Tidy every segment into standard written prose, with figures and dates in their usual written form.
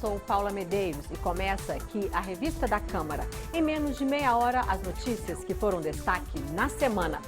sou Paula Medeiros e começa aqui a Revista da Câmara. Em menos de meia hora, as notícias que foram destaque na semana.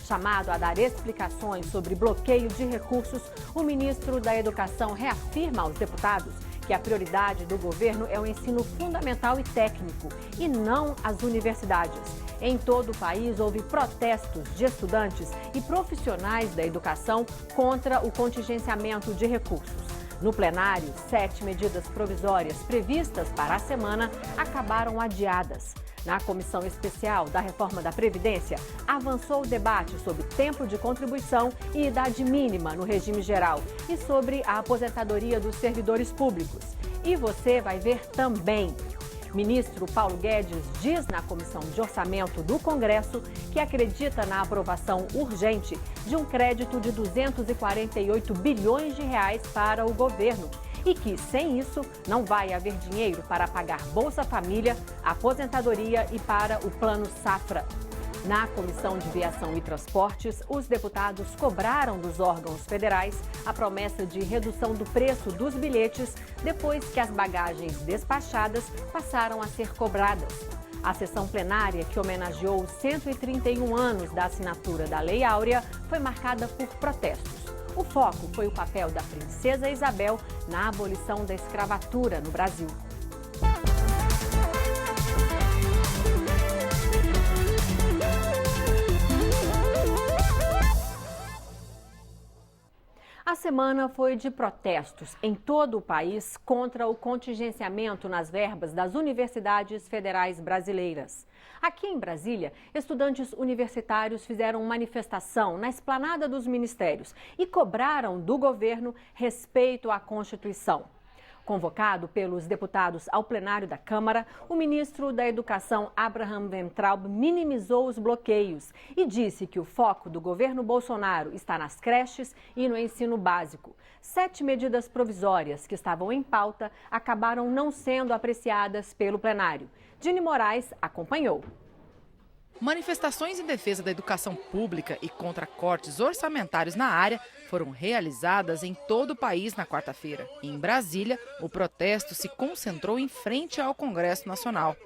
Chamado a dar explicações sobre bloqueio de recursos, o ministro da Educação reafirma aos deputados que a prioridade do governo é o ensino fundamental e técnico, e não as universidades. Em todo o país, houve protestos de estudantes e profissionais da educação contra o contingenciamento de recursos. No plenário, 7 medidas provisórias previstas para a semana acabaram adiadas. Na Comissão Especial da Reforma da Previdência, avançou o debate sobre tempo de contribuição e idade mínima no regime geral e sobre a aposentadoria dos servidores públicos. E você vai ver também. Ministro Paulo Guedes diz na Comissão de Orçamento do Congresso que acredita na aprovação urgente de um crédito de 248 bilhões de reais para o governo e que, sem isso, não vai haver dinheiro para pagar Bolsa Família, aposentadoria e para o Plano Safra. Na Comissão de Viação e Transportes, os deputados cobraram dos órgãos federais a promessa de redução do preço dos bilhetes depois que as bagagens despachadas passaram a ser cobradas. A sessão plenária, que homenageou os 131 anos da assinatura da Lei Áurea, foi marcada por protestos. O foco foi o papel da princesa Isabel na abolição da escravatura no Brasil. A semana foi de protestos em todo o país contra o contingenciamento nas verbas das universidades federais brasileiras. Aqui em Brasília, estudantes universitários fizeram manifestação na esplanada dos ministérios e cobraram do governo respeito à Constituição. Convocado pelos deputados ao plenário da Câmara, o ministro da Educação, Abraham Weintraub, minimizou os bloqueios e disse que o foco do governo Bolsonaro está nas creches e no ensino básico. 7 medidas provisórias que estavam em pauta acabaram não sendo apreciadas pelo plenário. Dini Moraes acompanhou. Manifestações em defesa da educação pública e contra cortes orçamentários na área foram realizadas em todo o país na quarta-feira. Em Brasília, o protesto se concentrou em frente ao Congresso Nacional.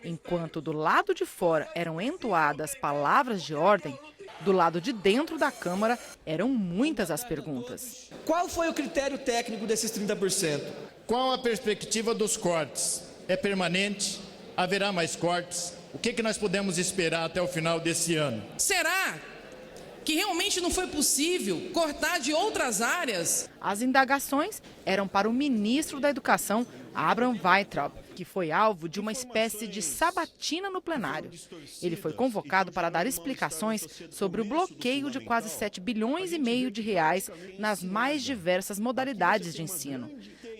Enquanto do lado de fora eram entoadas palavras de ordem, do lado de dentro da Câmara eram muitas as perguntas. Qual foi o critério técnico desses 30%? Qual a perspectiva dos cortes? É permanente? Haverá mais cortes? O que nós podemos esperar até o final desse ano? Será que realmente não foi possível cortar de outras áreas? As indagações eram para o ministro da Educação, Abraham Weintraub, que foi alvo de uma espécie de sabatina no plenário. Ele foi convocado para dar explicações sobre o bloqueio de quase 7,5 bilhões de reais nas mais diversas modalidades de ensino.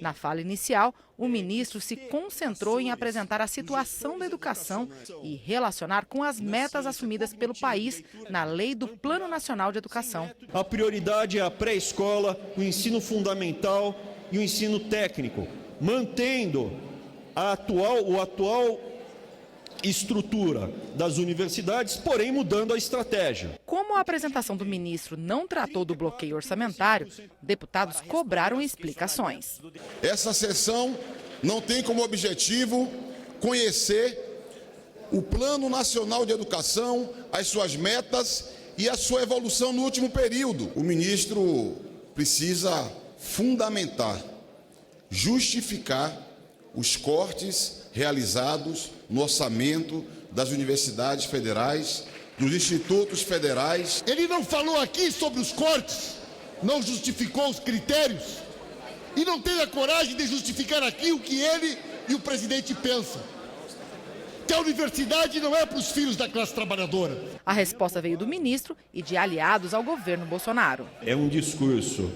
Na fala inicial, o ministro se concentrou em apresentar a situação da educação e relacionar com as metas assumidas pelo país na lei do Plano Nacional de Educação. A prioridade é a pré-escola, o ensino fundamental e o ensino técnico, mantendo a atual estrutura das universidades, porém mudando a estratégia. Como a apresentação do ministro não tratou do bloqueio orçamentário, deputados cobraram explicações. Essa sessão não tem como objetivo conhecer o Plano Nacional de Educação, as suas metas e a sua evolução no último período. O ministro precisa fundamentar, justificar os cortes realizados no orçamento das universidades federais, dos institutos federais. Ele não falou aqui sobre os cortes, não justificou os critérios e não tem a coragem de justificar aqui o que ele e o presidente pensam. Que a universidade não é para os filhos da classe trabalhadora. A resposta veio do ministro e de aliados ao governo Bolsonaro. É um discurso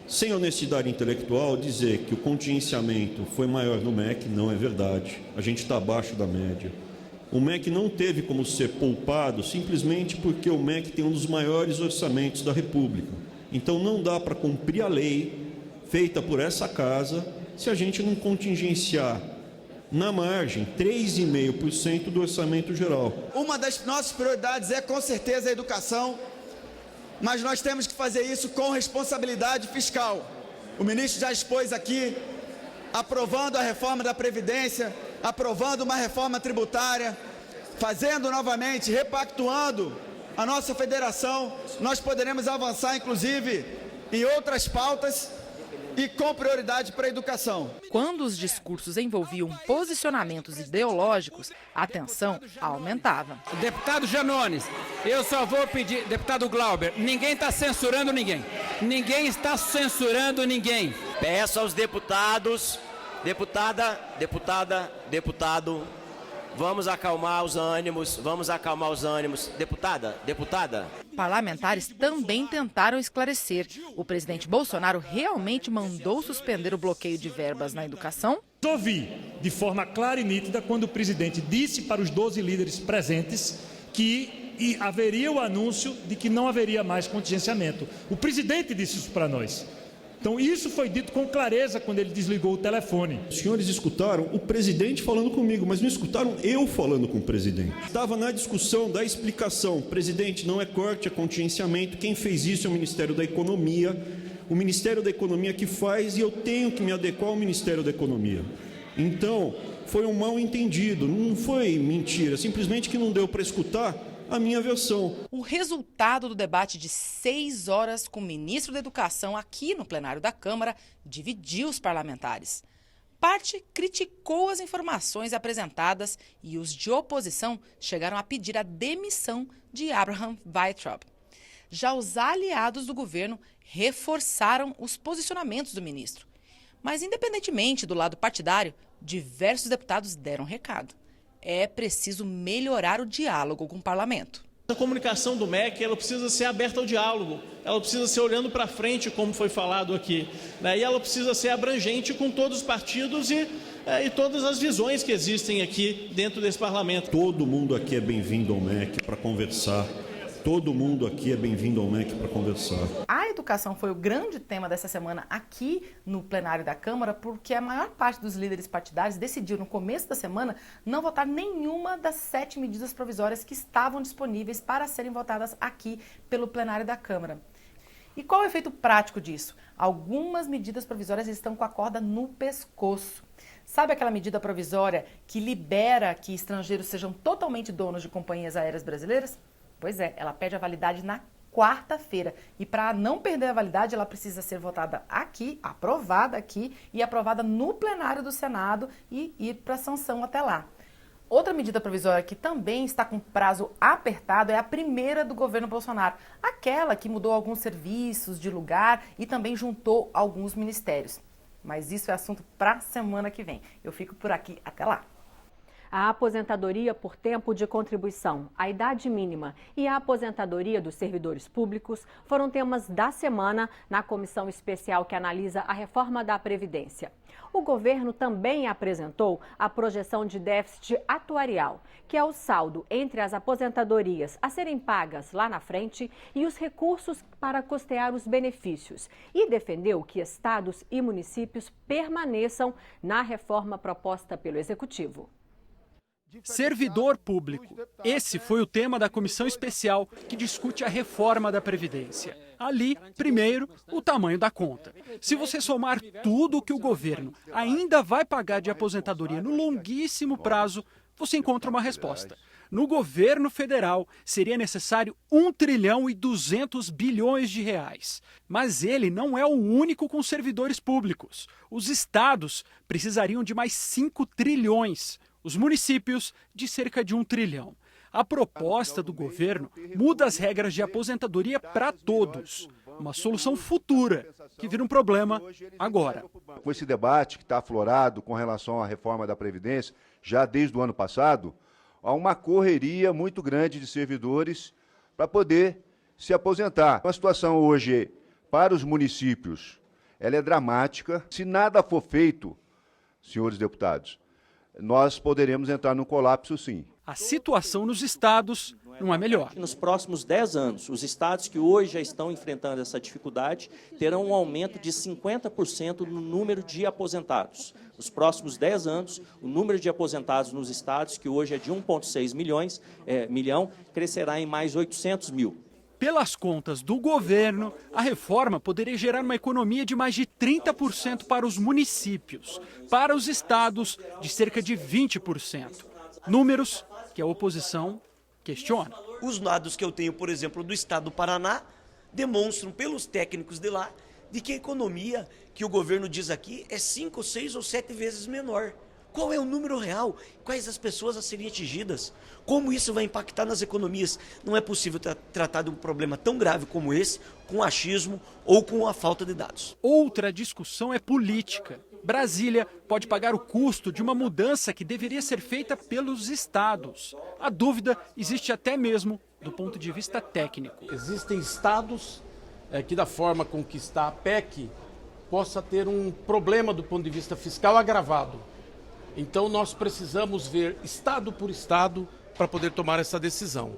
sem honestidade intelectual dizer que o contingenciamento foi maior no MEC, não é verdade. A gente está abaixo da média. O MEC não teve como ser poupado simplesmente porque o MEC tem um dos maiores orçamentos da República. Então não dá para cumprir a lei feita por essa casa se a gente não contingenciar na margem 3,5% do orçamento geral. Uma das nossas prioridades é com certeza a educação, mas nós temos que fazer isso com responsabilidade fiscal. O ministro já expôs aqui aprovando a reforma da Previdência, aprovando uma reforma tributária, fazendo novamente, repactuando a nossa federação, nós poderemos avançar, inclusive, em outras pautas e com prioridade para a educação. Quando os discursos envolviam posicionamentos ideológicos, a tensão aumentava. Deputado Janones, eu só vou pedir, deputado Glauber, ninguém está censurando ninguém. Ninguém está censurando ninguém. Peço aos deputados, deputado, vamos acalmar os ânimos, Deputada. Parlamentares também tentaram esclarecer. O presidente Bolsonaro realmente mandou suspender o bloqueio de verbas na educação? Ouvi de forma clara e nítida quando o presidente disse para os 12 líderes presentes que haveria o anúncio de que não haveria mais contingenciamento. O presidente disse isso para nós. Então, isso foi dito com clareza quando ele desligou o telefone. Os senhores escutaram o presidente falando comigo, mas não escutaram eu falando com o presidente. Estava na discussão da explicação. Presidente, não é corte, é contingenciamento. Quem fez isso é o Ministério da Economia. O Ministério da Economia que faz e eu tenho que me adequar ao Ministério da Economia. Então, foi um mal entendido, não foi mentira, simplesmente que não deu para escutar a minha versão. O resultado do debate de 6 horas com o ministro da Educação aqui no plenário da Câmara dividiu os parlamentares. Parte criticou as informações apresentadas e os de oposição chegaram a pedir a demissão de Abraham Weintraub. Já os aliados do governo reforçaram os posicionamentos do ministro. Mas, independentemente do lado partidário, diversos deputados deram recado. É preciso melhorar o diálogo com o parlamento. A comunicação do MEC ela precisa ser aberta ao diálogo, ela precisa ser olhando para frente, como foi falado aqui, né? E ela precisa ser abrangente com todos os partidos e todas as visões que existem aqui dentro desse parlamento. Todo mundo aqui é bem-vindo ao MEC para conversar. Todo mundo aqui é bem-vindo ao MEC para conversar. A educação foi o grande tema dessa semana aqui no plenário da Câmara, porque a maior parte dos líderes partidários decidiu no começo da semana não votar nenhuma das 7 medidas provisórias que estavam disponíveis para serem votadas aqui pelo plenário da Câmara. E qual é o efeito prático disso? Algumas medidas provisórias estão com a corda no pescoço. Sabe aquela medida provisória que libera que estrangeiros sejam totalmente donos de companhias aéreas brasileiras? Pois é, ela perde a validade na quarta-feira. E para não perder a validade, ela precisa ser votada aqui, aprovada aqui e aprovada no plenário do Senado e ir para sanção até lá. Outra medida provisória que também está com prazo apertado é a primeira do governo Bolsonaro. Aquela que mudou alguns serviços de lugar e também juntou alguns ministérios. Mas isso é assunto para a semana que vem. Eu fico por aqui. Até lá. A aposentadoria por tempo de contribuição, a idade mínima e a aposentadoria dos servidores públicos foram temas da semana na comissão especial que analisa a reforma da Previdência. O governo também apresentou a projeção de déficit atuarial, que é o saldo entre as aposentadorias a serem pagas lá na frente e os recursos para custear os benefícios, e defendeu que estados e municípios permaneçam na reforma proposta pelo Executivo. Servidor público. Esse foi o tema da comissão especial que discute a reforma da Previdência. Ali, primeiro, o tamanho da conta. Se você somar tudo o que o governo ainda vai pagar de aposentadoria no longuíssimo prazo, você encontra uma resposta. No governo federal, seria necessário 1,2 trilhão de reais. Mas ele não é o único com servidores públicos. Os estados precisariam de mais 5 trilhões. Os municípios, de cerca de 1 trilhão. A proposta do governo muda as regras de aposentadoria para todos. Uma solução futura, que vira um problema agora. Com esse debate que está aflorado com relação à reforma da Previdência, já desde o ano passado, há uma correria muito grande de servidores para poder se aposentar. A situação hoje, para os municípios, ela é dramática. Se nada for feito, senhores deputados, nós poderemos entrar num colapso, sim. A situação nos estados não é melhor. Nos próximos 10 anos, os estados que hoje já estão enfrentando essa dificuldade terão um aumento de 50% no número de aposentados. Nos próximos 10 anos, o número de aposentados nos estados, que hoje é de 1,6 milhão, crescerá em mais 800 mil. pelas contas do governo, a reforma poderia gerar uma economia de mais de 30% para os municípios, para os estados, de cerca de 20%. Números que a oposição questiona. Os dados que eu tenho, por exemplo, do estado do Paraná, demonstram pelos técnicos de lá de que a economia que o governo diz aqui é 5, 6 ou 7 vezes menor. Qual é o número real? Quais as pessoas a serem atingidas? Como isso vai impactar nas economias? Não é possível tratar de um problema tão grave como esse com achismo ou com a falta de dados. Outra discussão é política. Brasília pode pagar o custo de uma mudança que deveria ser feita pelos estados. A dúvida existe até mesmo do ponto de vista técnico. Existem estados que, da forma com que está a PEC, possa ter um problema do ponto de vista fiscal agravado. Então nós precisamos ver estado por estado para poder tomar essa decisão.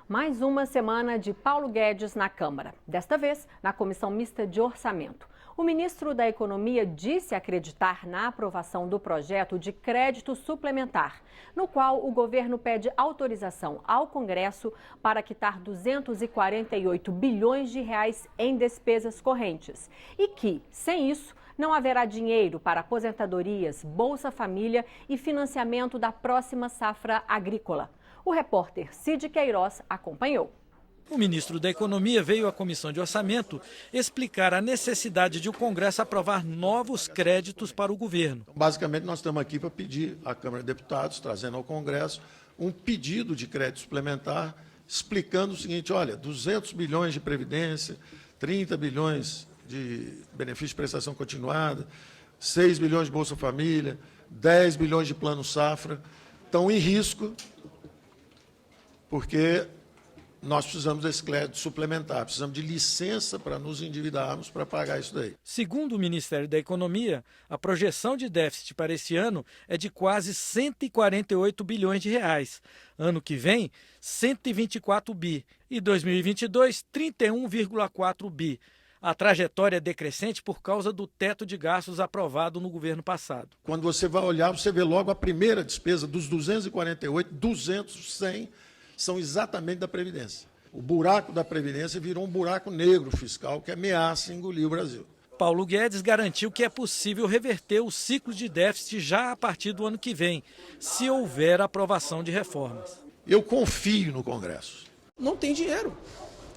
Mais uma semana de Paulo Guedes na Câmara, desta vez na Comissão Mista de Orçamento. O ministro da Economia disse acreditar na aprovação do projeto de crédito suplementar, no qual o governo pede autorização ao Congresso para quitar 248 bilhões de reais em despesas correntes. E que, sem isso, não haverá dinheiro para aposentadorias, Bolsa Família e financiamento da próxima safra agrícola. O repórter Cid Queiroz acompanhou. O ministro da Economia veio à Comissão de Orçamento explicar a necessidade de o Congresso aprovar novos créditos para o governo. Basicamente, nós estamos aqui para pedir à Câmara de Deputados, trazendo ao Congresso, um pedido de crédito suplementar, explicando o seguinte: olha, 200 bilhões de Previdência, 30 bilhões de benefício de prestação continuada, 6 bilhões de Bolsa Família, 10 bilhões de Plano Safra, estão em risco, porque nós precisamos desse crédito suplementar, precisamos de licença para nos endividarmos para pagar isso daí. Segundo o Ministério da Economia, a projeção de déficit para esse ano é de quase 148 bilhões de reais. Ano que vem, 124 bi. E 2022, 31,4 bi. A trajetória é decrescente por causa do teto de gastos aprovado no governo passado. Quando você vai olhar, você vê logo a primeira despesa dos 248, 100 são exatamente da Previdência. O buraco da Previdência virou um buraco negro fiscal que ameaça engolir o Brasil. Paulo Guedes garantiu que é possível reverter o ciclo de déficit já a partir do ano que vem, se houver aprovação de reformas. Eu confio no Congresso. Não tem dinheiro.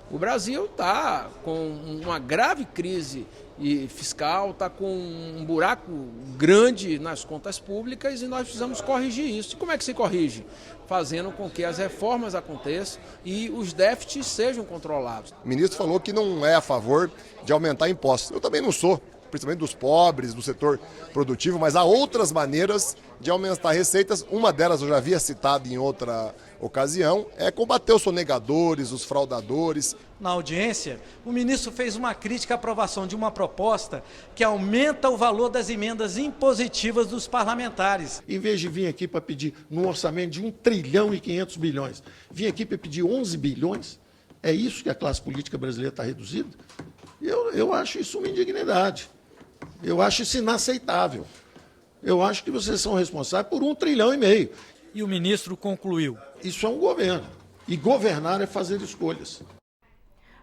O Brasil está com uma grave crise fiscal, está com um buraco grande nas contas públicas e nós precisamos corrigir isso. E como é que se corrige? Fazendo com que as reformas aconteçam e os déficits sejam controlados. O ministro falou que não é a favor de aumentar impostos. Eu também não sou, principalmente dos pobres, do setor produtivo, mas há outras maneiras de aumentar receitas. Uma delas eu já havia citado em outra ocasião, é combater os sonegadores, os fraudadores. Na audiência, o ministro fez uma crítica à aprovação de uma proposta que aumenta o valor das emendas impositivas dos parlamentares. Em vez de vir aqui para pedir num orçamento de 1 trilhão e 500 bilhões, vir aqui para pedir 11 bilhões, é isso que a classe política brasileira está reduzida? Eu acho isso uma indignidade. Eu acho isso inaceitável. Eu acho que vocês são responsáveis por 1,5 trilhão. E o ministro concluiu: isso é um governo. E governar é fazer escolhas.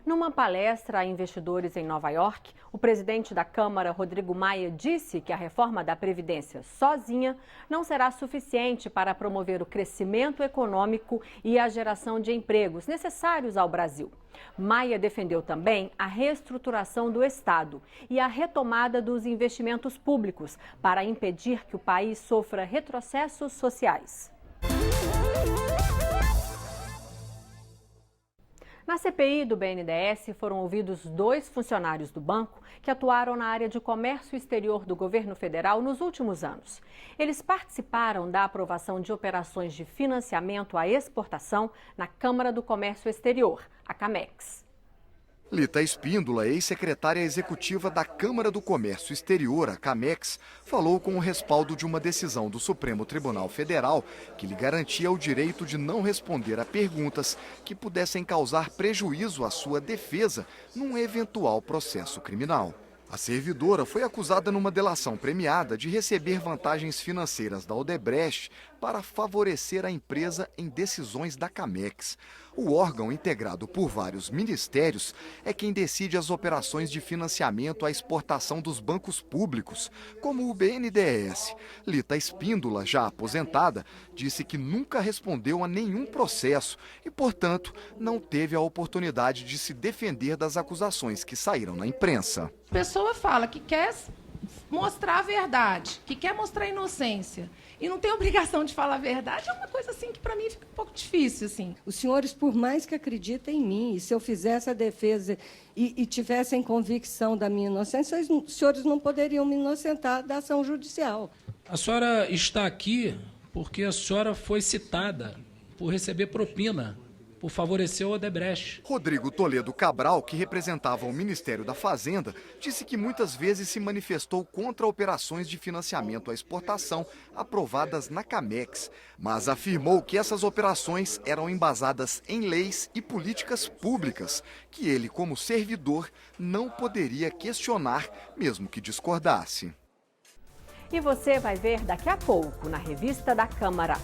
Numa palestra a investidores em Nova York, o presidente da Câmara, Rodrigo Maia, disse que a reforma da Previdência sozinha não será suficiente para promover o crescimento econômico e a geração de empregos necessários ao Brasil. Maia defendeu também a reestruturação do Estado e a retomada dos investimentos públicos para impedir que o país sofra retrocessos sociais. Na CPI do BNDES foram ouvidos 2 funcionários do banco que atuaram na área de comércio exterior do governo federal nos últimos anos. Eles participaram da aprovação de operações de financiamento à exportação na Câmara do Comércio Exterior, a CAMEX. Lita Espíndola, ex-secretária executiva da Câmara do Comércio Exterior, a CAMEX, falou com o respaldo de uma decisão do Supremo Tribunal Federal que lhe garantia o direito de não responder a perguntas que pudessem causar prejuízo à sua defesa num eventual processo criminal. A servidora foi acusada numa delação premiada de receber vantagens financeiras da Odebrecht para favorecer a empresa em decisões da Camex. O órgão, integrado por vários ministérios, é quem decide as operações de financiamento à exportação dos bancos públicos, como o BNDES. Lita Espíndola, já aposentada, disse que nunca respondeu a nenhum processo e, portanto, não teve a oportunidade de se defender das acusações que saíram na imprensa. A pessoa fala que quer mostrar a verdade, que quer mostrar a inocência e não tem obrigação de falar a verdade, é uma coisa assim que para mim fica um pouco difícil, assim. Os senhores, por mais que acreditem em mim, e se eu fizesse a defesa e tivessem convicção da minha inocência, os senhores não poderiam me inocentar da ação judicial. A senhora está aqui porque a senhora foi citada por receber propina, por favorecer o Odebrecht. Rodrigo Toledo Cabral, que representava o Ministério da Fazenda, disse que muitas vezes se manifestou contra operações de financiamento à exportação aprovadas na Camex, mas afirmou que essas operações eram embasadas em leis e políticas públicas, que ele, como servidor, não poderia questionar, mesmo que discordasse. E você vai ver daqui a pouco na revista da Câmara.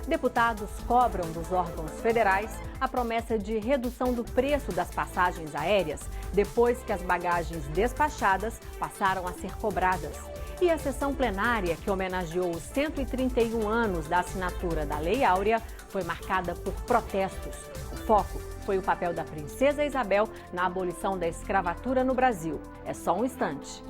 Deputados cobram dos órgãos federais a promessa de redução do preço das passagens aéreas depois que as bagagens despachadas passaram a ser cobradas. E a sessão plenária, que homenageou os 131 anos da assinatura da Lei Áurea, foi marcada por protestos. O foco foi o papel da princesa Isabel na abolição da escravatura no Brasil. É só um instante.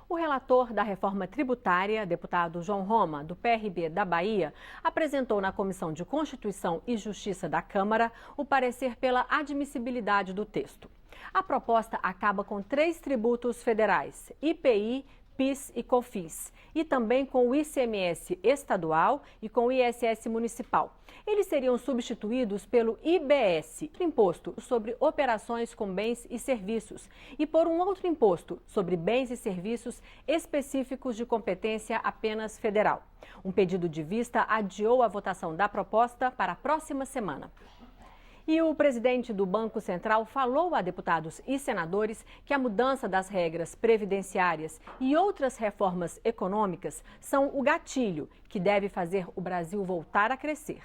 O relator da reforma tributária, deputado João Roma, do PRB da Bahia, apresentou na Comissão de Constituição e Justiça da Câmara o parecer pela admissibilidade do texto. A proposta acaba com 3 tributos federais: IPI, PIS e COFINS, e também com o ICMS estadual e com o ISS municipal. Eles seriam substituídos pelo IBS, Imposto sobre Operações com Bens e Serviços, e por um outro imposto sobre bens e serviços específicos de competência apenas federal. Um pedido de vista adiou a votação da proposta para a próxima semana. E o presidente do Banco Central falou a deputados e senadores que a mudança das regras previdenciárias e outras reformas econômicas são o gatilho que deve fazer o Brasil voltar a crescer.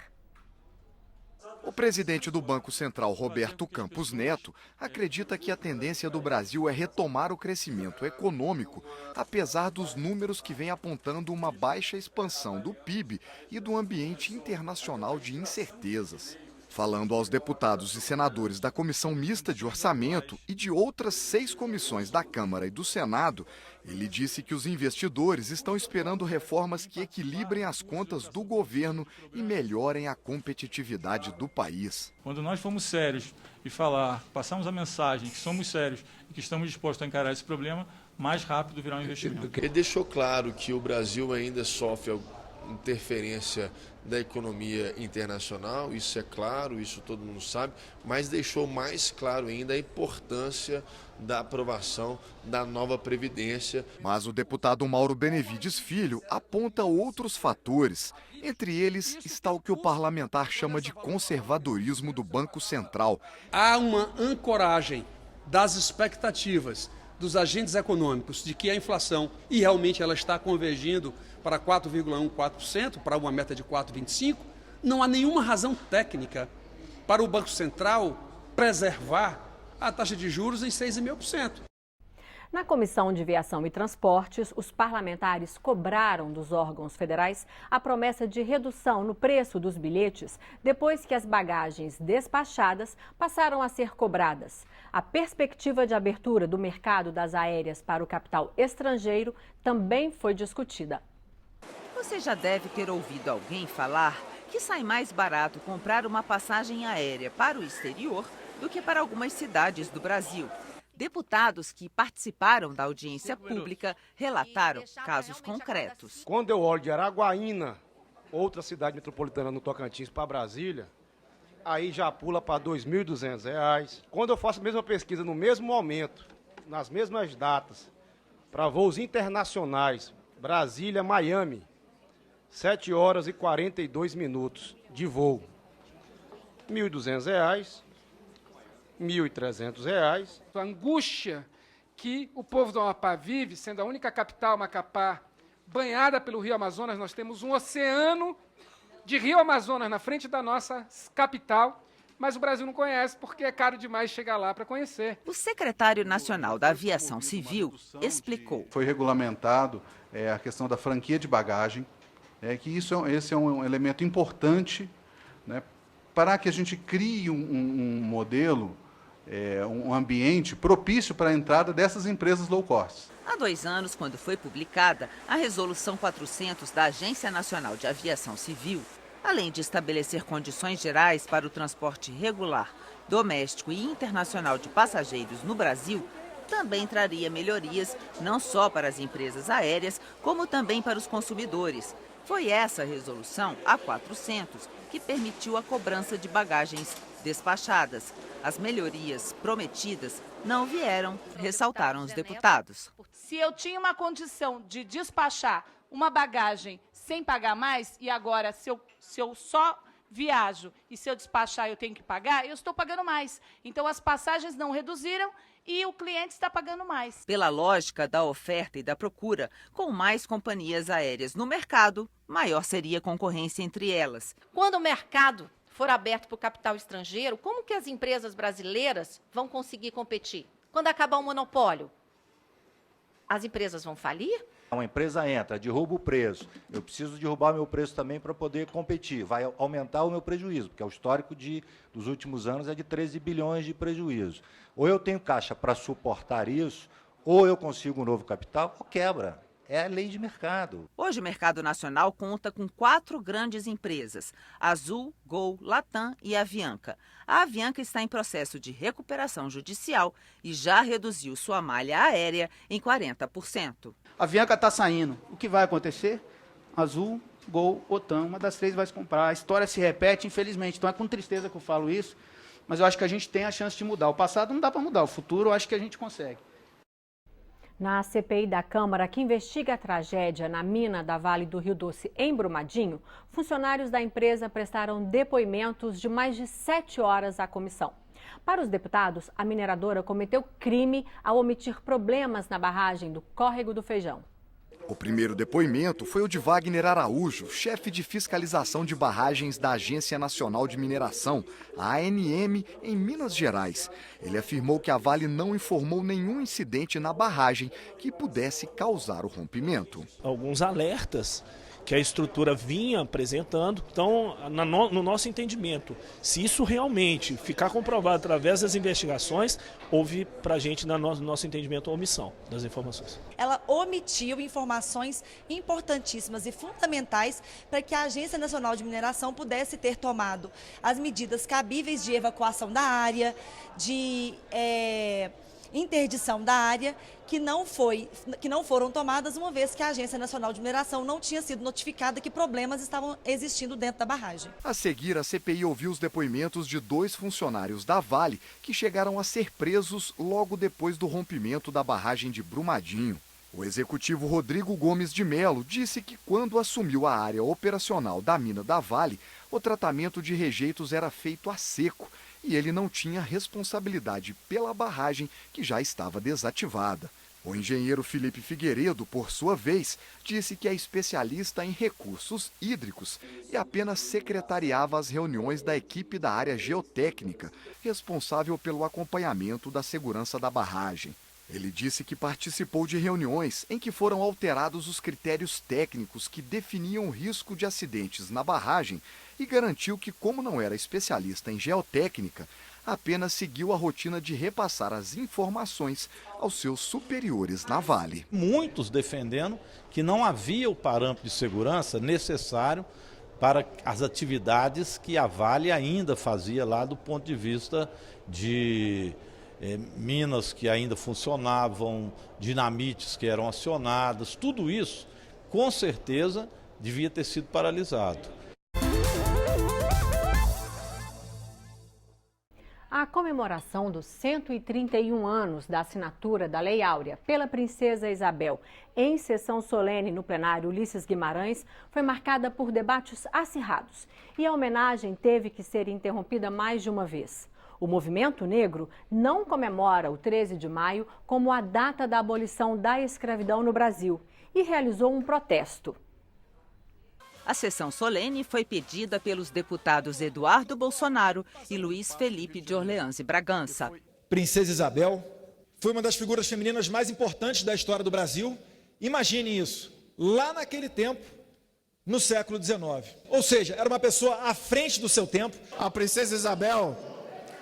O presidente do Banco Central, Roberto Campos Neto, acredita que a tendência do Brasil é retomar o crescimento econômico, apesar dos números que vêm apontando uma baixa expansão do PIB e do ambiente internacional de incertezas. Falando aos deputados e senadores da Comissão Mista de Orçamento e de outras 6 comissões da Câmara e do Senado, ele disse que os investidores estão esperando reformas que equilibrem as contas do governo e melhorem a competitividade do país. Quando nós formos sérios e passarmos a mensagem que somos sérios e que estamos dispostos a encarar esse problema, mais rápido virá o investimento. Ele deixou claro que o Brasil ainda sofre interferência da economia internacional, isso é claro, isso todo mundo sabe, mas deixou mais claro ainda a importância da aprovação da nova Previdência. Mas o deputado Mauro Benevides Filho aponta outros fatores. Entre eles está o que o parlamentar chama de conservadorismo do Banco Central. Há uma ancoragem das expectativas dos agentes econômicos de que a inflação, e realmente ela está convergindo para 4,14%, para uma meta de 4,25%, não há nenhuma razão técnica para o Banco Central preservar a taxa de juros em 6,5%. Na Comissão de Viação e Transportes, os parlamentares cobraram dos órgãos federais a promessa de redução no preço dos bilhetes depois que as bagagens despachadas passaram a ser cobradas. A perspectiva de abertura do mercado das aéreas para o capital estrangeiro também foi discutida. Você já deve ter ouvido alguém falar que sai mais barato comprar uma passagem aérea para o exterior do que para algumas cidades do Brasil. Deputados que participaram da audiência pública relataram casos concretos. Quando eu olho de Araguaína, outra cidade metropolitana no Tocantins, para Brasília, aí já pula para R$ 2.200. Quando eu faço a mesma pesquisa no mesmo momento, nas mesmas datas, Para voos internacionais, Brasília, Miami, 7 horas e 42 minutos de voo. R$ 1.200, R$ 1.300. A angústia que o povo do Amapá vive, sendo a única capital, Macapá, banhada pelo Rio Amazonas, nós temos um oceano de Rio Amazonas na frente da nossa capital, mas o Brasil não conhece porque é caro demais chegar lá para conhecer. O secretário nacional da Aviação Civil explicou. Foi regulamentado a questão da franquia de bagagem, que esse é um elemento importante, né, para que a gente crie um modelo, um ambiente propício para a entrada dessas empresas low cost. Há 2 anos, quando foi publicada a Resolução 400 da Agência Nacional de Aviação Civil, além de estabelecer condições gerais para o transporte regular, doméstico e internacional de passageiros no Brasil, também traria melhorias não só para as empresas aéreas, como também para os consumidores. Foi essa resolução, a 400, que permitiu a cobrança de bagagens despachadas. As melhorias prometidas não vieram, ressaltaram os deputados. Se eu tinha uma condição de despachar uma bagagem sem pagar mais, e agora se eu só viajo e se eu despachar eu tenho que pagar, eu estou pagando mais. Então as passagens não reduziram e o cliente está pagando mais. Pela lógica da oferta e da procura, com mais companhias aéreas no mercado, maior seria a concorrência entre elas. Quando o mercado for aberto para o capital estrangeiro, como que as empresas brasileiras vão conseguir competir? Quando acabar o monopólio, as empresas vão falir? Uma empresa entra, derruba o preço, eu preciso derrubar o meu preço também para poder competir, vai aumentar o meu prejuízo, porque o histórico dos últimos anos é de 13 bilhões de prejuízo. Ou eu tenho caixa para suportar isso, ou eu consigo um novo capital, ou quebra. É a lei de mercado. Hoje o mercado nacional conta com 4 grandes empresas, Azul, Gol, Latam e Avianca. A Avianca está em processo de recuperação judicial e já reduziu sua malha aérea em 40%. A Avianca está saindo. O que vai acontecer? Azul, Gol, Latam, uma das 3 vai se comprar. A história se repete, infelizmente. Então é com tristeza que eu falo isso, mas eu acho que a gente tem a chance de mudar. O passado não dá para mudar, o futuro eu acho que a gente consegue. Na CPI da Câmara, que investiga a tragédia na mina da Vale do Rio Doce, em Brumadinho, funcionários da empresa prestaram depoimentos de mais de 7 horas à comissão. Para os deputados, a mineradora cometeu crime ao omitir problemas na barragem do Córrego do Feijão. O primeiro depoimento foi o de Wagner Araújo, chefe de fiscalização de barragens da Agência Nacional de Mineração, a ANM, em Minas Gerais. Ele afirmou que a Vale não informou nenhum incidente na barragem que pudesse causar o rompimento. Alguns alertas que a estrutura vinha apresentando. Então, no nosso entendimento, se isso realmente ficar comprovado através das investigações, houve para a gente, no nosso entendimento, a omissão das informações. Ela omitiu informações importantíssimas e fundamentais para que a Agência Nacional de Mineração pudesse ter tomado as medidas cabíveis de evacuação da área, de interdição da área, que não foram tomadas, uma vez que a Agência Nacional de Mineração não tinha sido notificada que problemas estavam existindo dentro da barragem. A seguir, a CPI ouviu os depoimentos de 2 funcionários da Vale que chegaram a ser presos logo depois do rompimento da barragem de Brumadinho. O executivo Rodrigo Gomes de Melo disse que quando assumiu a área operacional da mina da Vale, o tratamento de rejeitos era feito a seco e ele não tinha responsabilidade pela barragem que já estava desativada. O engenheiro Felipe Figueiredo, por sua vez, disse que é especialista em recursos hídricos e apenas secretariava as reuniões da equipe da área geotécnica, responsável pelo acompanhamento da segurança da barragem. Ele disse que participou de reuniões em que foram alterados os critérios técnicos que definiam o risco de acidentes na barragem e garantiu que, como não era especialista em geotécnica, apenas seguiu a rotina de repassar as informações aos seus superiores na Vale. Muitos defendendo que não havia o parâmetro de segurança necessário para as atividades que a Vale ainda fazia lá do ponto de vista de minas que ainda funcionavam, dinamites que eram acionadas, tudo isso, com certeza, devia ter sido paralisado. A A comemoração dos 131 anos da assinatura da Lei Áurea pela Princesa Isabel em sessão solene no plenário Ulisses Guimarães foi marcada por debates acirrados e a homenagem teve que ser interrompida mais de uma vez. O movimento negro não comemora o 13 de maio como a data da abolição da escravidão no Brasil e realizou um protesto. A sessão solene foi pedida pelos deputados Eduardo Bolsonaro e Luiz Felipe de Orleans e Bragança. Princesa Isabel foi uma das figuras femininas mais importantes da história do Brasil. Imagine isso, lá naquele tempo, no século XIX. Ou seja, era uma pessoa à frente do seu tempo. A Princesa Isabel,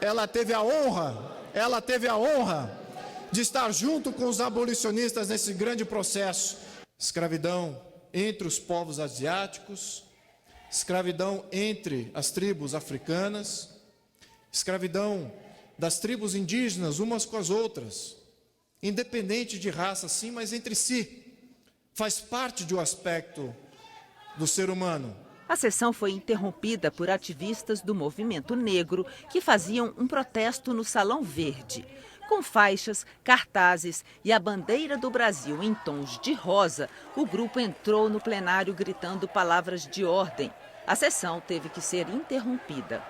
ela teve a honra de estar junto com os abolicionistas nesse grande processo. Escravidão entre os povos asiáticos, escravidão entre as tribos africanas, escravidão das tribos indígenas umas com as outras, independente de raça, sim, mas entre si. Faz parte de um aspecto do ser humano. A sessão foi interrompida por ativistas do movimento negro que faziam um protesto no Salão Verde. Com faixas, cartazes e a bandeira do Brasil em tons de rosa, o grupo entrou no plenário gritando palavras de ordem. A sessão teve que ser interrompida.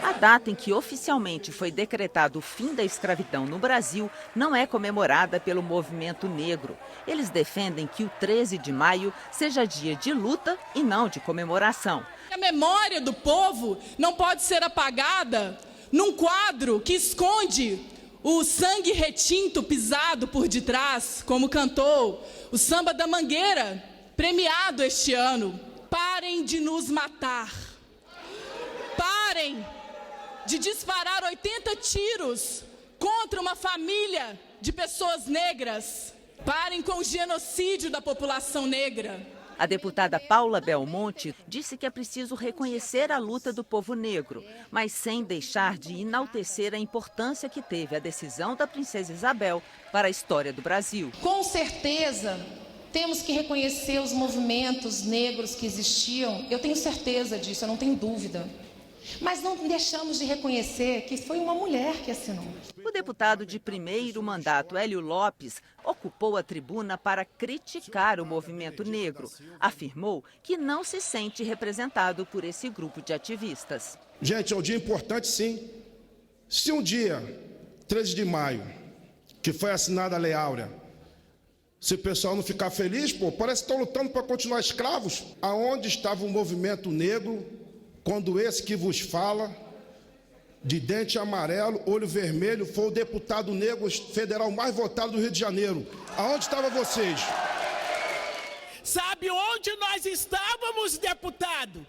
A data em que oficialmente foi decretado o fim da escravidão no Brasil não é comemorada pelo movimento negro. Eles defendem que o 13 de maio seja dia de luta e não de comemoração. A memória do povo não pode ser apagada num quadro que esconde o sangue retinto pisado por detrás, como cantou o Samba da Mangueira, premiado este ano. Parem de nos matar. Parem de disparar 80 tiros contra uma família de pessoas negras. Parem com o genocídio da população negra. A deputada Paula Belmonte disse que é preciso reconhecer a luta do povo negro, mas sem deixar de enaltecer a importância que teve a decisão da Princesa Isabel para a história do Brasil. Com certeza, temos que reconhecer os movimentos negros que existiam. Eu tenho certeza disso, eu não tenho dúvida. Mas não deixamos de reconhecer que foi uma mulher que assinou. O deputado de primeiro mandato, Hélio Lopes, ocupou a tribuna para criticar o movimento negro. Afirmou que não se sente representado por esse grupo de ativistas. Gente, é um dia importante, sim. Se um dia, 13 de maio, que foi assinada a Lei Áurea, se o pessoal não ficar feliz, parece que estão lutando para continuar escravos. Aonde estava o movimento negro quando esse que vos fala, de dente amarelo, olho vermelho, foi o deputado negro federal mais votado do Rio de Janeiro? Aonde estavam vocês? Sabe onde nós estávamos, deputado?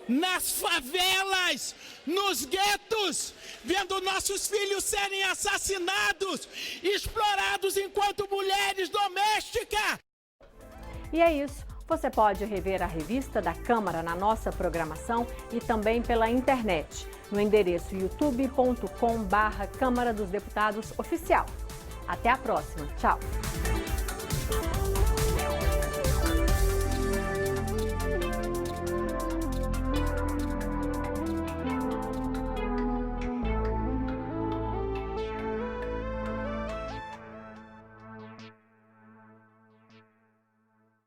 Nas favelas, nos guetos, vendo nossos filhos serem assassinados, explorados enquanto mulheres domésticas. E é isso. Você pode rever a revista da Câmara na nossa programação e também pela internet, no endereço youtube.com/Câmara dos Deputados Oficial. Até a próxima. Tchau.